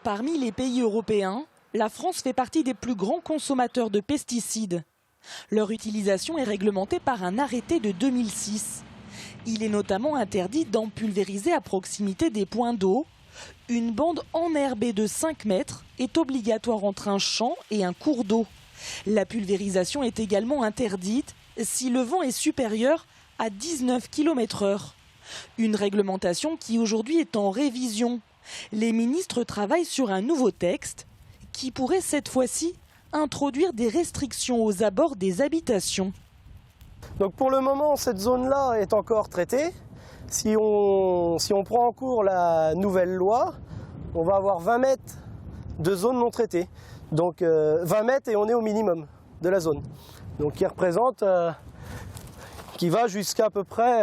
Parmi les pays européens, la France fait partie des plus grands consommateurs de pesticides. Leur utilisation est réglementée par un arrêté de 2006. Il est notamment interdit d'en pulvériser à proximité des points d'eau. Une bande enherbée de 5 mètres est obligatoire entre un champ et un cours d'eau. La pulvérisation est également interdite si le vent est supérieur à 19 km/h. Une réglementation qui aujourd'hui est en révision. Les ministres travaillent sur un nouveau texte qui pourrait cette fois-ci introduire des restrictions aux abords des habitations. Donc pour le moment, cette zone-là est encore traitée. Si on prend en cours la nouvelle loi, on va avoir 20 mètres de zone non traitée. Donc 20 mètres et on est au minimum de la zone. Donc qui représente, qui va jusqu'à peu près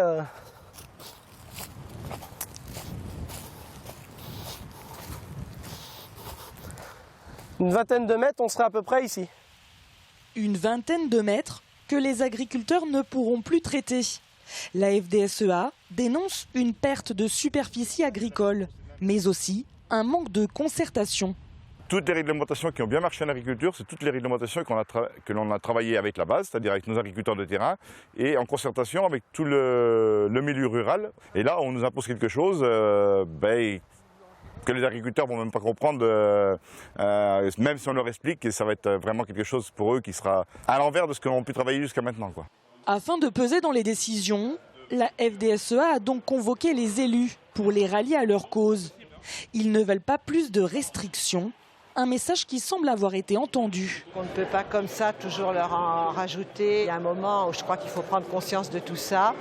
une vingtaine de mètres, on serait à peu près ici. Une vingtaine de mètres que les agriculteurs ne pourront plus traiter. La FDSEA dénonce une perte de superficie agricole, mais aussi un manque de concertation. Toutes les réglementations qui ont bien marché en agriculture, c'est toutes les réglementations que l'on a travaillées avec la base, c'est-à-dire avec nos agriculteurs de terrain, et en concertation avec tout le milieu rural. Et là, on nous impose quelque chose que les agriculteurs ne vont même pas comprendre, même si on leur explique, et ça va être vraiment quelque chose pour eux qui sera à l'envers de ce que l'on a pu travailler jusqu'à maintenant, quoi. Afin de peser dans les décisions, la FDSEA a donc convoqué les élus pour les rallier à leur cause. Ils ne veulent pas plus de restrictions, un message qui semble avoir été entendu. On ne peut pas comme ça toujours leur en rajouter. Il y a un moment où je crois qu'il faut prendre conscience de tout ça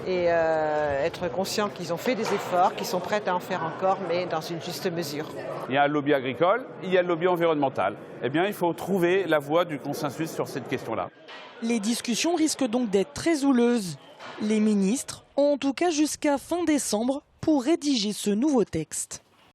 et être conscient qu'ils ont fait des efforts, qu'ils sont prêts à en faire encore, mais dans une juste mesure. Il y a le lobby agricole, il y a le lobby environnemental. Eh bien, il faut trouver la voie du consensus sur cette question-là. Les discussions risquent donc d'être très houleuses. Les ministres ont en tout cas jusqu'à fin décembre pour rédiger ce nouveau texte.